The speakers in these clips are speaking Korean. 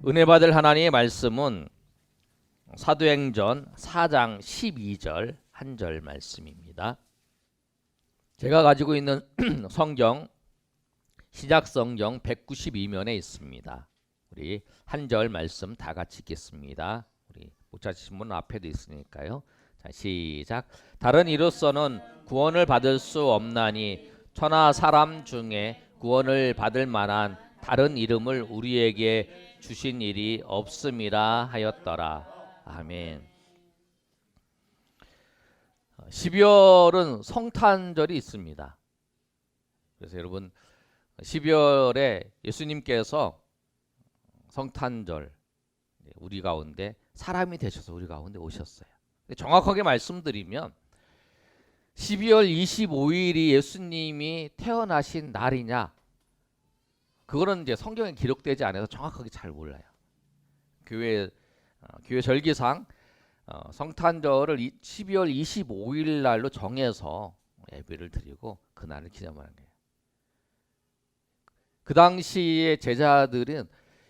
은혜 받을 하나님의 말씀은 사도행전 4장 12절 한 절 말씀입니다. 제가 가지고 있는 성경 시작성경 192면에 있습니다. 우리 한 절 말씀 다 같이 읽겠습니다. 우리 못 찾으신 분 앞에도 있으니까요. 자, 시작. 다른 이로서는 구원을 받을 수 없나니 천하 사람 중에 구원을 받을 만한 다른 이름을 우리에게 주신 일이 없음이라 하였더라. 아멘. 12월은 성탄절이 있습니다. 그래서 여러분 12월에 예수님께서 성탄절 우리 가운데 사람이 되셔서 우리 가운데 오셨어요. 정확하게 말씀드리면 12월 25일이 예수님이 태어나신 날이냐, 그거는 이제 성경에 기록되지 않아서 정확하게 잘 몰라요. 교회 절기상 성탄절을 12월 25일 날로 정해서 예배를 드리고 그날을 기념하는 거예요. 그 당시에 제자들은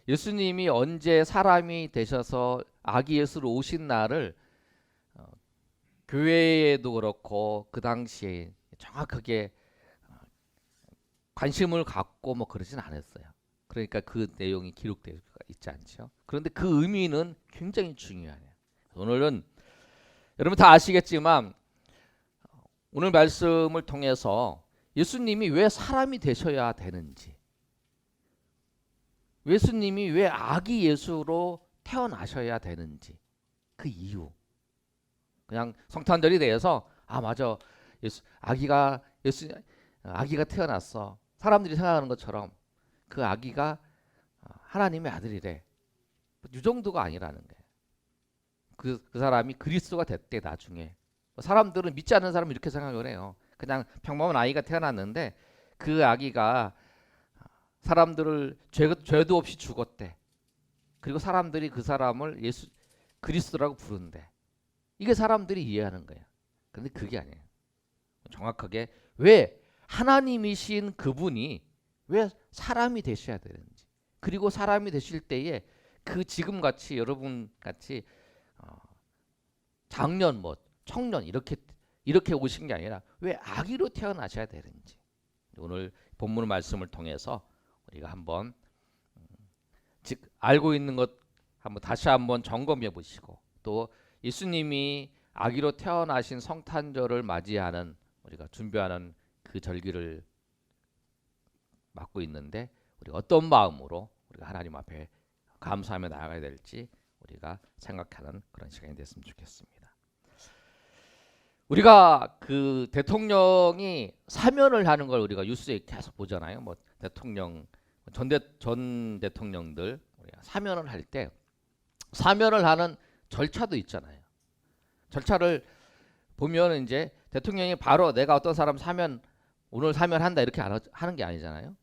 예수님이 언제 사람이 되셔서 아기 예수로 오신 날을 교회에도 그렇고 그 당시에 정확하게 관심을 갖고 뭐 그러진 않았어요. 그러니까 그 내용이 기록되어 있지 않죠. 그런데 그 의미는 굉장히 중요해요. 오늘은 여러분 다 아시겠지만 오늘 말씀을 통해서 예수님이 왜 사람이 되셔야 되는지, 예수님이 왜 아기 예수로 태어나셔야 되는지, 그 이유. 그냥 성탄절이 돼서 맞아, 아기가 태어났어, 사람들이 생각하는 것처럼 그 아기가 하나님의 아들이래, 이 정도가 아니라는 거예요. 그 사람이 그리스도가 됐대. 나중에 사람들은, 믿지 않는 사람은 이렇게 생각을 해요. 그냥 평범한 아이가 태어났는데 그 아기가 사람들을 죄도 없이 죽었대. 그리고 사람들이 그 사람을 그리스도라고 부른대. 이게 사람들이 이해하는 거예요. 근데 그게 아니에요. 정확하게 왜 하나님이신 그분이 왜 사람이 되셔야 되는지, 그리고 사람이 되실 때에 그 지금같이 여러분 같이 장년 청년 이렇게 오신 게 아니라 왜 아기로 태어나셔야 되는지, 오늘 본문 말씀을 통해서 우리가 한번 알고 있는 것 한번 다시 한번 점검해 보시고, 또 예수님이 아기로 태어나신 성탄절을 맞이하는 우리가 준비하는 그 절기를 맡고 있는데, 우리가 어떤 마음으로 우리가 하나님 앞에 감사하며 나아가야 될지 우리가 생각하는 그런 시간이 됐으면 좋겠습니다. 우리가 그 대통령이 사면을 하는 걸 우리가 뉴스에 계속 보잖아요. 뭐 대통령 전 대통령들 우리가 사면을 할 때 사면을 하는 절차도 있잖아요. 절차를 보면 이제 대통령이 바로 내가 어떤 사람 오늘 사면한다 이렇게 하는 게 아니잖아요.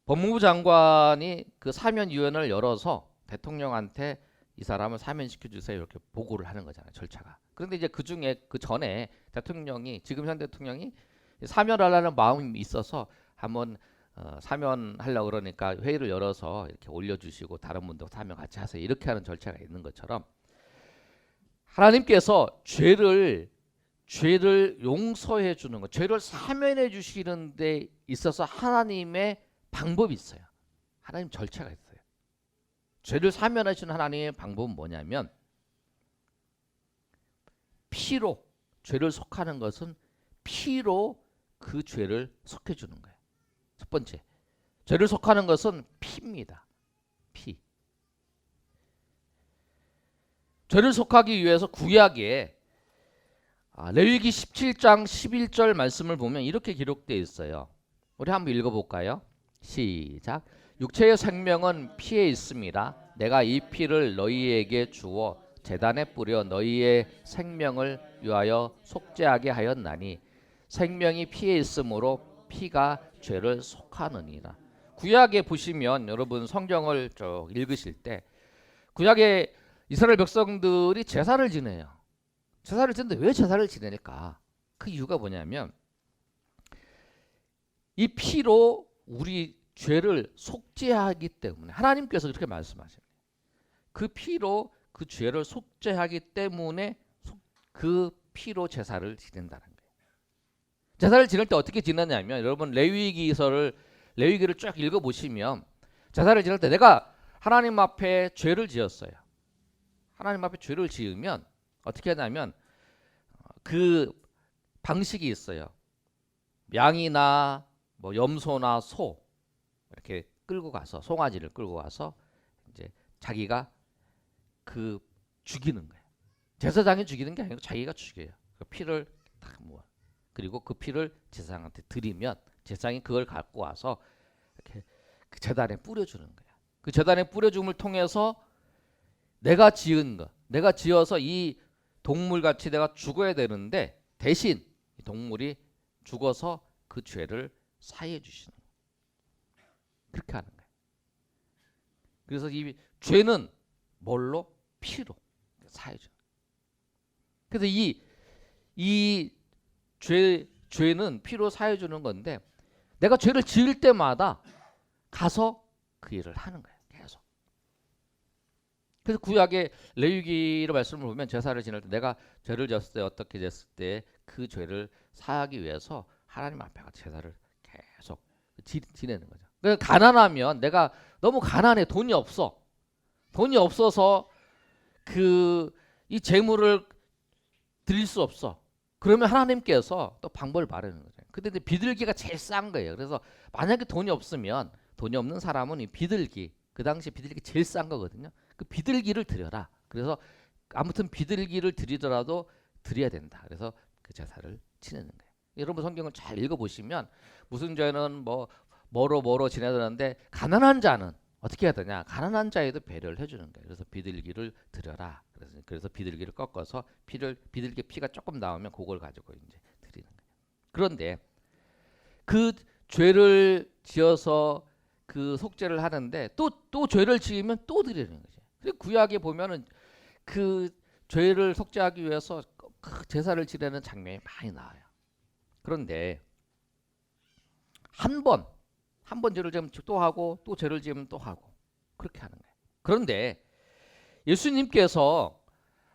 법무부 장관이 그 사면위원회를 열어서 대통령한테 이 사람을 사면시켜 주세요 이렇게 보고를 하는 거잖아요. 절차가. 그런데 이제 그 전에 지금 현 대통령이 사면하려는 마음이 있어서 한번 사면하려고 그러니까 회의를 열어서 이렇게 올려주시고 다른 분도 사면 같이 하세요 이렇게 하는 절차가 있는 것처럼, 하나님께서 죄를 용서해 주는 것, 죄를 사면해 주시는 데 있어서 하나님의 방법이 있어요. 하나님 절차가 있어요. 죄를 사면하시는 하나님의 방법은 뭐냐면, 피로, 죄를 속하는 것은 피로 그 죄를 속해 주는 거예요. 첫 번째, 죄를 속하는 것은 피입니다. 피. 죄를 속하기 위해서 구약에 레위기 17장 11절 말씀을 보면 이렇게 기록되어 있어요. 우리 한번 읽어볼까요? 시작. 육체의 생명은 피에 있습니다. 내가 이 피를 너희에게 주어 제단에 뿌려 너희의 생명을 위하여 속죄하게 하였나니 생명이 피에 있으므로 피가 죄를 속하느니라. 구약에 보시면 여러분 성경을 읽으실 때 구약에 이스라엘 백성들이 제사를 지내요. 제사를 지는데 왜 제사를 지내니까? 그 이유가 뭐냐면 이 피로 우리 죄를 속죄하기 때문에 하나님께서 그렇게 말씀하십니다. 그 피로 그 죄를 속죄하기 때문에 그 피로 제사를 지낸다는 거예요. 제사를 지낼 때 어떻게 지내냐면 여러분 레위기를 쭉 읽어보시면 제사를 지낼 때 내가 하나님 앞에 죄를 지었어요. 하나님 앞에 죄를 지으면 어떻게 하냐면 그 방식이 있어요. 양이나 뭐 염소나 소 이렇게 끌고 가서 송아지를 끌고 가서 이제 자기가 그 죽이는 거예요. 제사장이 죽이는 게 아니고 자기가 죽여요. 그 피를 딱 모아. 그리고 그 피를 제사장한테 드리면 제사장이 그걸 갖고 와서 이렇게 그 제단에 뿌려주는 거예요. 그 제단에 뿌려줌을 통해서 내가 지은 거, 내가 지어서 이 동물같이 내가 죽어야 되는데 대신 이 동물이 죽어서 그 죄를 사해 주시는 거예요. 그렇게 하는 거예요. 그래서 이 죄는 뭘로? 피로 사해 주는 거예요. 그래서 이 죄는 피로 사해 주는 건데 내가 죄를 지을 때마다 가서 그 일을 하는 거예요. 계속. 그래서 구약의 레위기의 말씀을 보면 제사를 지낼 때 내가 죄를 지었을 때 어떻게 됐을 때 그 죄를 사하기 위해서 하나님 앞에 제사를 계속 지내는 거죠. 그러니까 가난하면 내가 너무 가난해 돈이 없어서 이 재물을 드릴 수 없어. 그러면 하나님께서 또 방법을 마련하는 거죠. 근데 이제 비둘기가 제일 싼 거예요. 그래서 만약에 돈이 없는 사람은 이 비둘기 그 당시 비둘기 제일 싼 거거든요. 그 비둘기를 드려라. 그래서 아무튼 비둘기를 드리더라도 드려야 된다. 그래서 그 제사를 지내는 거예요. 여러분 성경을 잘 읽어보시면 무슨 죄는 뭐로 지내드는데 가난한 자는 어떻게 해야 되냐? 가난한 자에도 배려를 해주는 거예요. 그래서 비둘기를 드려라. 그래서 비둘기를 꺾어서 비둘기 피가 조금 나오면 그걸 가지고 이제 드리는 거예요. 그런데 그 죄를 지어서 그 속죄를 하는데 또 죄를 지으면 또 드리는 거죠. 그리고 구약에 보면은 그 죄를 속죄하기 위해서 그 제사를 지내는 장면이 많이 나와요. 그런데 한 번 죄를 지으면 또 하고 또 죄를 지으면 또 하고 그렇게 하는 거예요. 그런데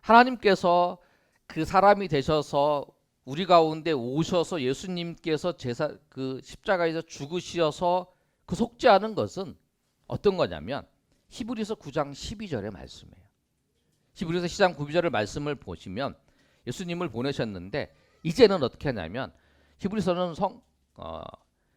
하나님께서 그 사람이 되셔서 우리 가운데 오셔서 예수님께서 그 십자가에서 죽으셔서 그 속죄하는 것은 어떤 거냐면 히브리서 9장 12절의 말씀이에요. 히브리서 10장 9절의 말씀을 보시면 예수님을 보내셨는데 이제는 어떻게 하냐면 히브리서는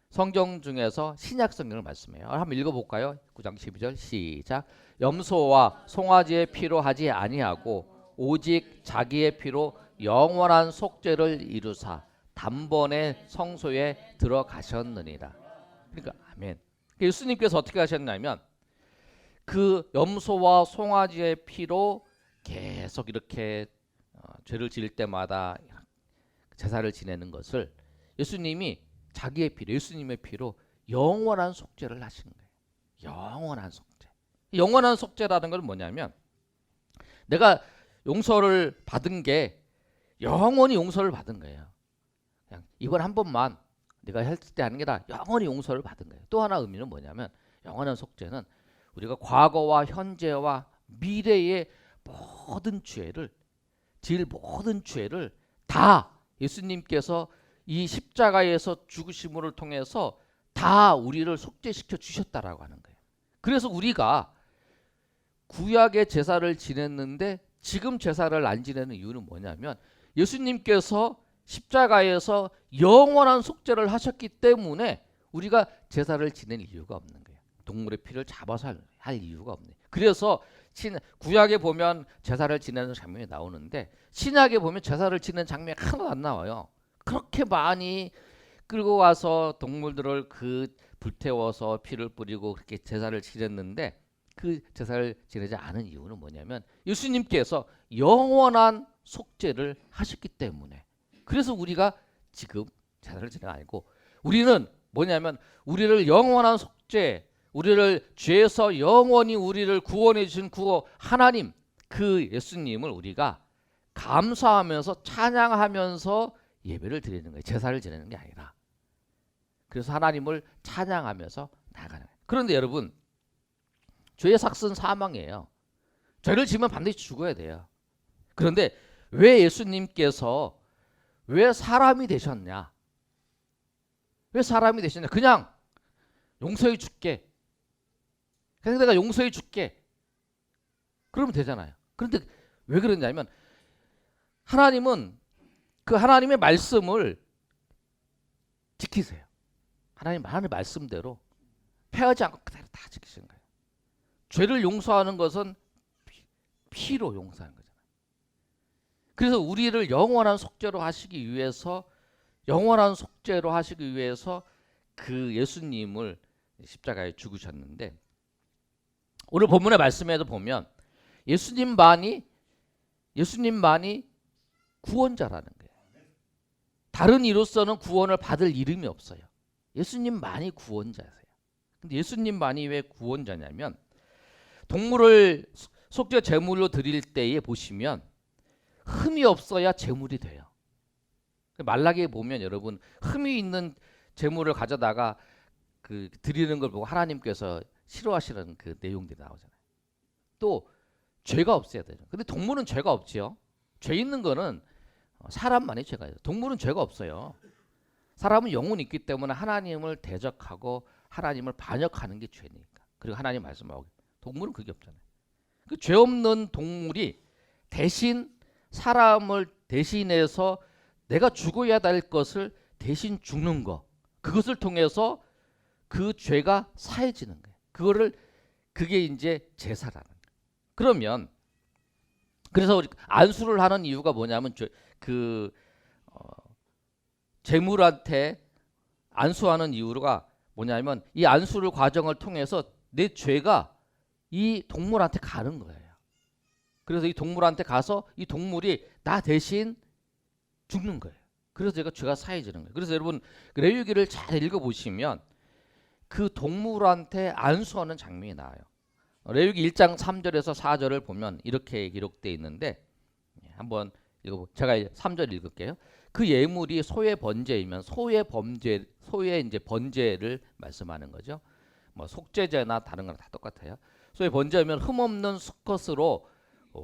성경 중에서 신약 성경을 말씀해요. 한번 읽어볼까요? 9장 12절 시작. 염소와 송아지의 피로 하지 아니하고 오직 자기의 피로 영원한 속죄를 이루사 단번에 성소에 들어가셨느니라. 그러니까 아멘. 예수님께서 어떻게 하셨냐면 그 염소와 송아지의 피로 계속 이렇게 죄를 지을 때마다 제사를 지내는 것을 예수님이 자기의 피로 예수님의 피로 영원한 속죄를 하시는 거예요. 영원한 속죄. 영원한 속죄라는 건 뭐냐면 내가 용서를 받은 게 영원히 용서를 받은 거예요. 그냥 이번 한 번만 내가 했을 때 하는 게 아니라 영원히 용서를 받은 거예요. 또 하나 의미는 뭐냐면 영원한 속죄는 우리가 과거와 현재와 미래의 모든 죄를 다 예수님께서 이 십자가에서 죽으심을 통해서 다 우리를 속죄시켜 주셨다라고 하는 거예요. 그래서 우리가 구약의 제사를 지냈는데 지금 제사를 안 지내는 이유는 뭐냐면 예수님께서 십자가에서 영원한 속죄를 하셨기 때문에 우리가 제사를 지낼 이유가 없는 거예요. 동물의 피를 잡아서 할 이유가 없네. 그래서 구약에 보면 제사를 지내는 장면이 나오는데 신약에 보면 제사를 지내는 장면이 하나도 안 나와요. 그렇게 많이 끌고 와서 동물들을 불태워서 피를 뿌리고 그렇게 제사를 지냈는데 그 제사를 지내지 않은 이유는 뭐냐면 예수님께서 영원한 속죄를 하셨기 때문에. 그래서 우리가 지금 제사를 지내는 아니고 우리는 뭐냐면 우리를 영원한 속죄, 우리를 죄에서 영원히 우리를 구원해 주신 하나님 그 예수님을 우리가 감사하면서 찬양하면서 예배를 드리는 거예요. 제사를 지내는 게 아니라. 그래서 하나님을 찬양하면서 다 가능해요. 그런데 여러분, 죄의 삭은 사망이에요. 죄를 지으면 반드시 죽어야 돼요. 그런데 왜 예수님께서 왜 사람이 되셨냐? 왜 사람이 되셨냐? 그냥 용서해 줄게. 그냥 내가 용서해 줄게. 그러면 되잖아요. 그런데 왜 그러냐면 하나님은 그 하나님의 말씀을 지키세요. 하나님의 말씀대로 패하지 않고 그대로 다 지키시는 거예요. 죄를 용서하는 것은 피로 용서하는 거잖아요. 그래서 우리를 영원한 속죄로 하시기 위해서 그 예수님을 십자가에 죽으셨는데 오늘 본문의 말씀에도 보면 예수님만이 구원자라는 거예요. 다른 이로서는 구원을 받을 이름이 없어요. 예수님만이 구원자세요. 근데 예수님만이 왜 구원자냐면 동물을 속죄 제물로 드릴 때에 보시면 흠이 없어야 제물이 돼요. 말라기에 보면 여러분 흠이 있는 제물을 가져다가 그 드리는 걸 보고 하나님께서 싫어하시는 그 내용들이 나오잖아요. 또 죄가 없어야 되죠. 근데 동물은 죄가 없지요. 죄 있는 거는 사람만이 죄가 있어요. 동물은 죄가 없어요. 사람은 영혼이 있기 때문에 하나님을 대적하고 하나님을 반역하는 게 죄니까. 그리고 하나님 말씀하고 동물은 그게 없잖아요. 그 죄 없는 동물이 대신 사람을 대신해서 내가 죽어야 될 것을 대신 죽는 거. 그것을 통해서 그 죄가 사해지는 거예요. 그게 이제 제사라는 거예요. 그러면 그래서 안수를 하는 이유가 뭐냐면 제물한테 안수하는 이유가 뭐냐면 이 안수를 과정을 통해서 내 죄가 이 동물한테 가는 거예요. 그래서 이 동물한테 가서 이 동물이 나 대신 죽는 거예요. 그래서 제가 죄가 사해지는 거예요. 그래서 여러분 레위기를 잘 읽어보시면 그 동물한테 안수하는 장면이 나와요. 레위기 1장 3절에서 4절을 보면 이렇게 기록되어 있는데 한번 제가 3절 읽을게요. 그 예물이 소의 번제이면 소의 이제 번제를 말씀하는 거죠. 뭐 속죄제나 다른 거랑 다 똑같아요. 소의 번제면 흠없는 수컷으로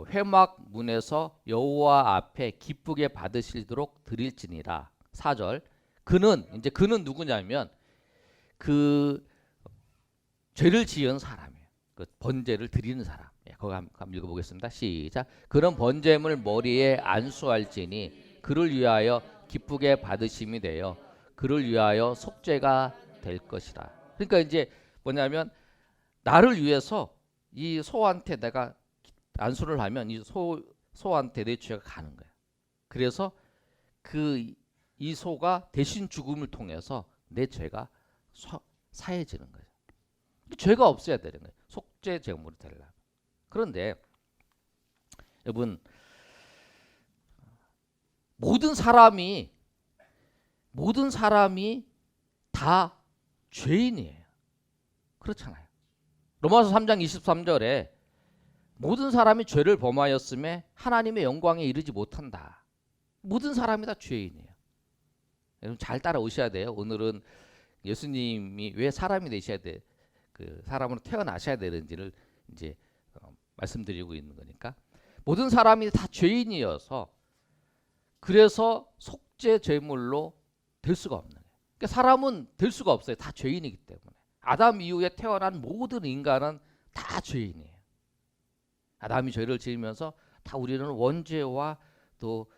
회막 문에서 여호와 앞에 기쁘게 받으시도록 드릴지니라. 4절. 그는 누구냐면 그 죄를 지은 사람이에요. 그 번제를 드리는 사람. 거기 한번 읽어보겠습니다. 시작. 그런 번제물 머리에 안수할지니 그를 위하여 기쁘게 받으심이 되어 그를 위하여 속죄가 될 것이라. 그러니까 이제 뭐냐면 나를 위해서 이 소한테 내가 안수를 하면 이 소한테 내 죄가 가는 거예요. 그래서 이 소가 대신 죽음을 통해서 내 죄가 사해지는 거예요. 죄가 없어야 되는 거예요. 속죄 제물이 되려면. 그런데 여러분 모든 사람이 다 죄인이에요. 그렇잖아요. 로마서 3장 23절에 모든 사람이 죄를 범하였음에 하나님의 영광에 이르지 못한다. 모든 사람이 다 죄인이에요. 여러분 잘 따라오셔야 돼요. 오늘은 예수님이 왜 사람이 되셔야 돼, 그 사람으로 태어나셔야 되는지를 이제 말씀드리고 있는 거니까 모든 사람이 다 죄인이어서 그래서 속죄 제물로 될 수가 없는 거예요. 그러니까 사람은 될 수가 없어요. 다 죄인이기 때문에. 아담 이후에 태어난 모든 인간은 다 죄인이에요. 아담이 죄를 지으면서 다 우리는 원죄와 또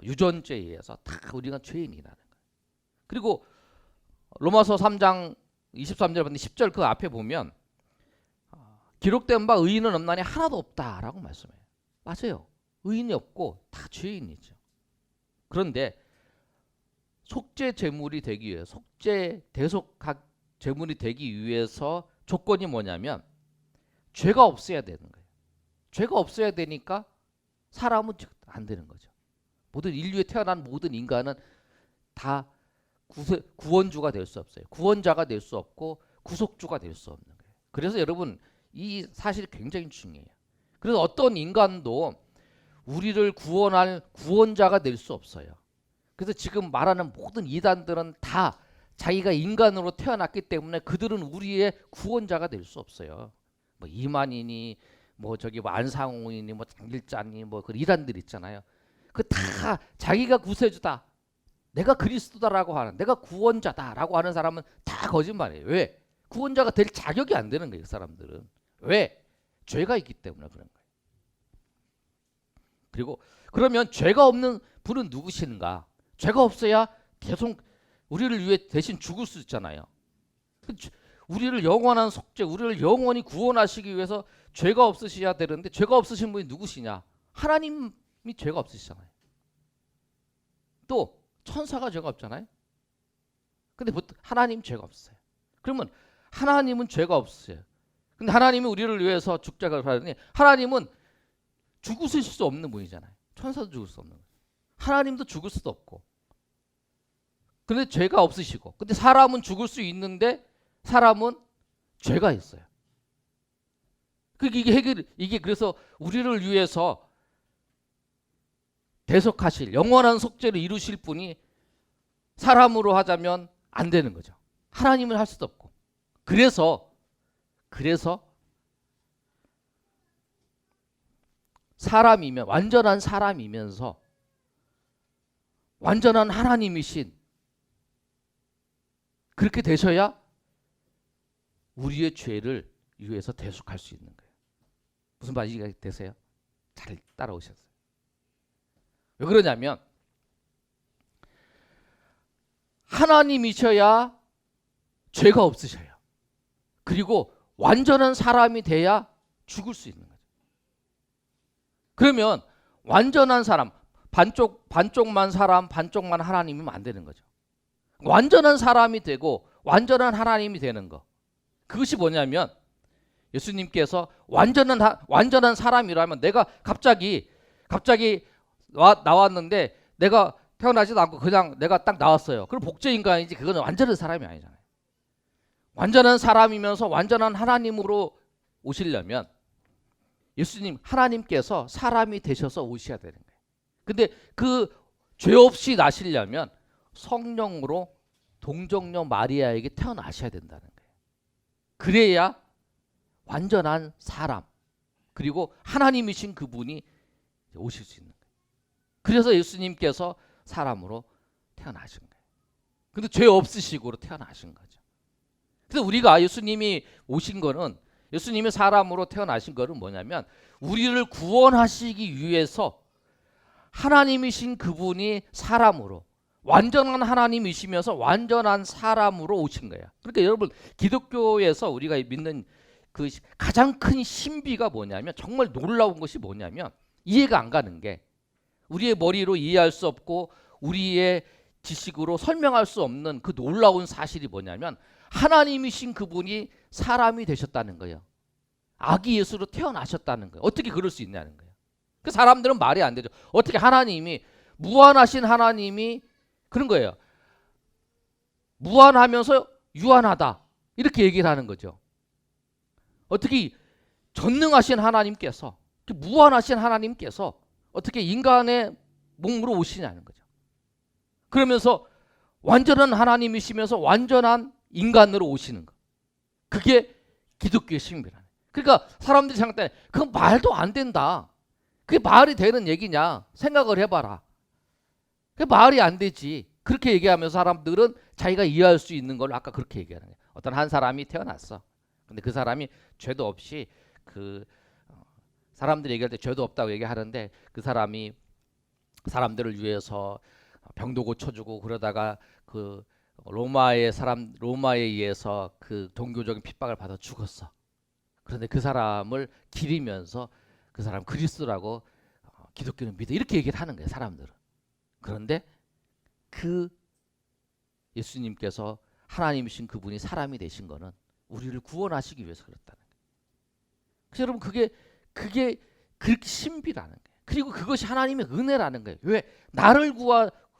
유전죄에 의해서 다 우리가 죄인이라는 거예요. 그리고 로마서 3장 23절 10절 그 앞에 보면 기록된 바 의인은 없나니 하나도 없다라고 말씀해요. 맞아요. 의인이 없고 다 죄인이죠. 그런데 속죄 제물이 되기 위해 속죄 대속각 제물이 되기 위해서 조건이 뭐냐면 죄가 없어야 되는 거예요. 죄가 없어야 되니까 사람은 안 되는 거죠. 모든 인류에 태어난 모든 인간은 다 구원주가 될 수 없어요. 구원자가 될 수 없고 구속주가 될 수 없는 거예요. 그래서 여러분 이 사실이 굉장히 중요해요. 그래서 어떤 인간도 우리를 구원할 구원자가 될 수 없어요. 그래서 지금 말하는 모든 이단들은 다 자기가 인간으로 태어났기 때문에 그들은 우리의 구원자가 될 수 없어요. 뭐 이만희니 뭐 저기 뭐 안상홍이니 뭐 장길자니 뭐 그 이란들 있잖아요. 그 다 자기가 구세주다, 내가 그리스도다라고 하는, 내가 구원자다라고 하는 사람은 다 거짓말이에요. 왜? 구원자가 될 자격이 안 되는 거예요. 그 사람들은. 왜? 죄가 있기 때문에 그런 거예요. 그리고 그러면 죄가 없는 분은 누구신가? 죄가 없어야 계속 우리를 위해 대신 죽을 수 있잖아요. 우리를 영원한 속죄, 우리를 영원히 구원하시기 위해서 죄가 없으셔야 되는데 죄가 없으신 분이 누구시냐? 하나님이 죄가 없으시잖아요. 또 천사가 죄가 없잖아요. 근데 하나님 죄가 없어요. 그러면 하나님은 죄가 없어요. 근데 하나님이 우리를 위해서 죽자고 하더니 하나님은 죽으실 수 없는 분이잖아요. 천사도 죽을 수 없는 거예요. 하나님도 죽을 수도 없고. 그런데 죄가 없으시고. 근데 사람은 죽을 수 있는데 사람은 죄가 있어요. 이게 그래서 우리를 위해서 대속하실 영원한 속죄를 이루실 분이 사람으로 하자면 안 되는 거죠. 하나님은 할 수도 없고. 그래서 사람이면 완전한 사람이면서 완전한 하나님이신 그렇게 되셔야 우리의 죄를 위해서 대속할 수 있는 거예요. 무슨 말인지 되세요? 잘 따라오셨어요. 왜 그러냐면 하나님이셔야 죄가 없으셔요. 그리고 완전한 사람이 돼야 죽을 수 있는 거죠. 그러면 완전한 사람, 반쪽만 사람, 반쪽만 하나님이면 안 되는 거죠. 완전한 사람이 되고 완전한 하나님이 되는 거. 그것이 뭐냐면 예수님께서 완전한 사람이라면 내가 갑자기 나왔는데 내가 태어나지도 않고 그냥 내가 딱 나왔어요. 그럼 복제 인간이지 그거는 완전한 사람이 아니잖아요. 완전한 사람이면서 완전한 하나님으로 오시려면 예수님 하나님께서 사람이 되셔서 오셔야 되는 거예요. 근데 그 죄 없이 나시려면 성령으로 동정녀 마리아에게 태어나셔야 된다는 거예요. 그래야 완전한 사람 그리고 하나님이신 그분이 오실 수 있는 거예요. 그래서 예수님께서 사람으로 태어나신 거예요. 근데 죄 없으시고로 태어나신 거죠. 그래서 우리가 예수님이 오신 거는 예수님이 사람으로 태어나신 거는 뭐냐면 우리를 구원하시기 위해서 하나님이신 그분이 사람으로 완전한 하나님이시면서 완전한 사람으로 오신 거예요. 그러니까 여러분 기독교에서 우리가 믿는 그 가장 큰 신비가 뭐냐면 정말 놀라운 것이 뭐냐면 이해가 안 가는 게 우리의 머리로 이해할 수 없고 우리의 지식으로 설명할 수 없는 그 놀라운 사실이 뭐냐면 하나님이신 그분이 사람이 되셨다는 거예요. 아기 예수로 태어나셨다는 거예요. 어떻게 그럴 수 있냐는 거예요. 그 사람들은 말이 안 되죠. 어떻게 하나님이 무한하신 하나님이 그런 거예요. 무한하면서 유한하다 이렇게 얘기를 하는 거죠. 어떻게 전능하신 하나님께서 무한하신 하나님께서 어떻게 인간의 몸으로 오시냐는 거죠. 그러면서 완전한 하나님이시면서 완전한 인간으로 오시는 거. 그게 기독교의 신비라는 거예요. 그러니까 사람들이 생각할 때 그건 말도 안 된다. 그게 말이 되는 얘기냐 생각을 해봐라. 그게 말이 안 되지. 그렇게 얘기하면서 사람들은 자기가 이해할 수 있는 걸 아까 그렇게 얘기하는 거예요. 어떤 한 사람이 태어났어. 근데 그 사람이 죄도 없이 사람들이 얘기할 때 죄도 없다고 얘기하는데 그 사람이 사람들을 위해서 병도 고쳐주고 그러다가 그 로마에 의해서 그 종교적인 핍박을 받아 죽었어. 그런데 그 사람을 기리면서 그 사람 그리스도라고 기독교는 믿어 이렇게 얘기를 하는 거예요. 사람들은. 그런데 그 예수님께서 하나님이신 그분이 사람이 되신 거는 우리를 구원하시기 위해서 그렇다는 거예요. 그래서 여러분 그게 그렇게 신비라는 거예요. 그리고 그것이 하나님의 은혜라는 거예요. 왜?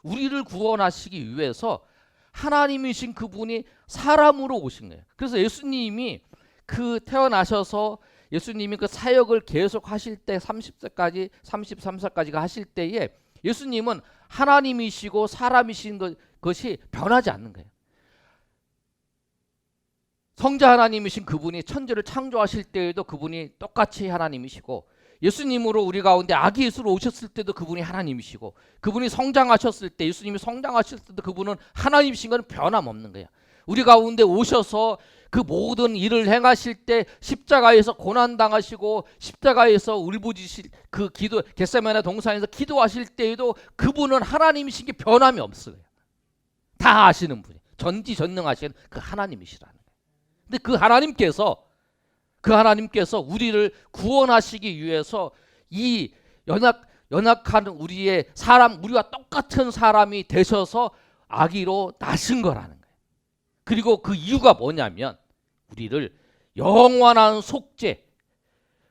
우리를 구원하시기 위해서 하나님이신 그분이 사람으로 오신 거예요. 그래서 예수님이 태어나셔서 예수님이 그 사역을 계속 하실 때 30세까지 33세까지가 하실 때에 예수님은 하나님이시고 사람이신 것이 변하지 않는 거예요. 성자 하나님이신 그분이 천지를 창조하실 때에도 그분이 똑같이 하나님이시고, 예수님으로 우리 가운데 아기 예수로 오셨을 때도 그분이 하나님이시고, 그분이 성장하셨을 때, 예수님이 성장하셨을 때도 그분은 하나님이신 건 변함없는 거야. 우리 가운데 오셔서 그 모든 일을 행하실 때 십자가에서 고난당하시고 십자가에서 울부짖으실 그 기도, 겟세마네 동산에서 기도하실 때에도 그분은 하나님이신 게 변함이 없어요. 다 아시는 분이, 전지전능하신 그 하나님이시라는 거예요. 근데 그 하나님께서 우리를 구원하시기 위해서 이 연약한 우리의 사람, 우리와 똑같은 사람이 되셔서 아기로 나신 거라는 거예요. 그리고 그 이유가 뭐냐면 우리를 영원한 속죄,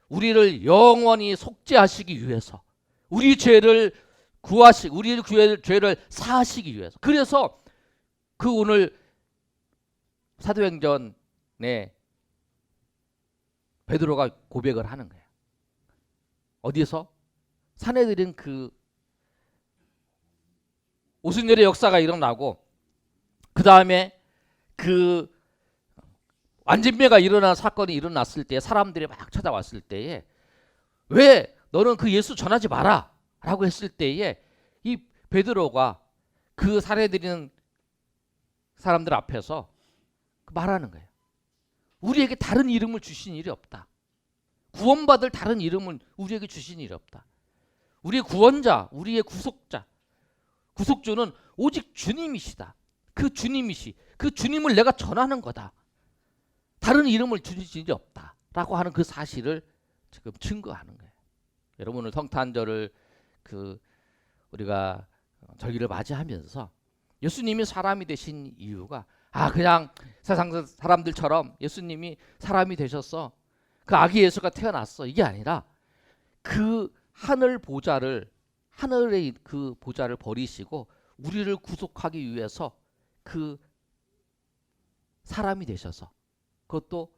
우리를 영원히 속죄하시기 위해서, 우리 죄를 우리 죄를 사하시기 위해서. 그래서 그 오늘 사도행전에 베드로가 고백을 하는 거예요. 어디서? 산헤드린 그 오순절의 역사가 일어나고, 그 다음에 그 완진매가 일어난 사건이 일어났을 때, 사람들이 막 찾아왔을 때에 왜 너는 그 예수 전하지 마라 라고 했을 때에 이 베드로가 그 산헤드린 사람들 앞에서 말하는 거예요. 우리에게 다른 이름을 주신 일이 없다. 구원받을 다른 이름을 우리에게 주신 일이 없다. 우리의 구원자, 우리의 구속주는 오직 주님이시다. 그 주님을 내가 전하는 거다. 다른 이름을 주신 일이 없다 라고 하는 그 사실을 지금 증거하는 거예요. 여러분, 오늘 성탄절을 우리가 절기를 맞이하면서 예수님이 사람이 되신 이유가 그냥 세상 사람들처럼 예수님이 사람이 되셔서 그 아기 예수가 태어났어, 이게 아니라 그 하늘의 그 보좌를 버리시고 우리를 구속하기 위해서 그 사람이 되셔서, 그것도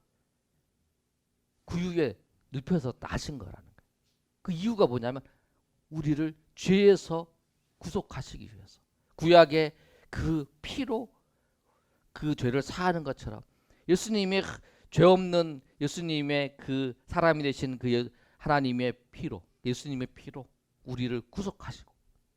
구유에 눕혀서 나신 거라는 거예요. 그 이유가 뭐냐면 우리를 죄에서 구속하시기 위해서, 구약의 그 피로 그 죄를 사하는 것처럼 예수님의 죄 없는 예수님의 그 사람이 되신 그 하나님의 피로, 예수님의 피로 우리를 구속하시고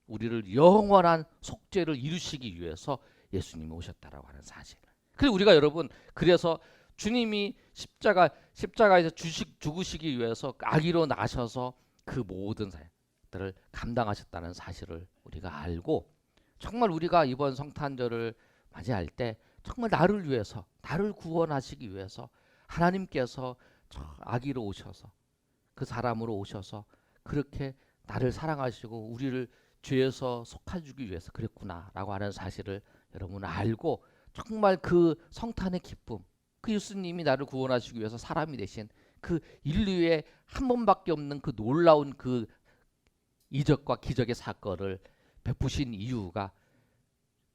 우리를 영원한 속죄를 이루시기 위해서 예수님이 오셨다라고 하는 사실. 그리고 우리가 여러분, 그래서 주님이 십자가에서 죽으시기 위해서 아기로 나셔서 그 모든 사실들을 감당하셨다는 사실을 우리가 알고, 정말 우리가 이번 성탄절을 맞이할 때 정말 나를 위해서, 나를 구원하시기 위해서 하나님께서 아기로 오셔서, 그 사람으로 오셔서 그렇게 나를 사랑하시고 우리를 죄에서 속아주기 위해서 그랬구나라고 하는 사실을 여러분 알고, 정말 그 성탄의 기쁨, 그 예수님이 나를 구원하시기 위해서 사람이 되신 그 인류에 한 번밖에 없는 그 놀라운 그 이적과 기적의 사건을 베푸신 이유가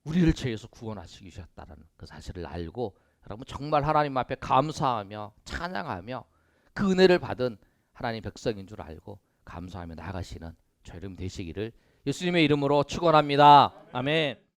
우리를 죄에서 구원하시기 위해서였다는 그 사실을 알고, 여러분 정말 하나님 앞에 감사하며 찬양하며 그 은혜를 받은 하나님 백성인 줄 알고 감사하며 나아가시는 저 여러분 되시기를 예수님의 이름으로 축원합니다. 아멘.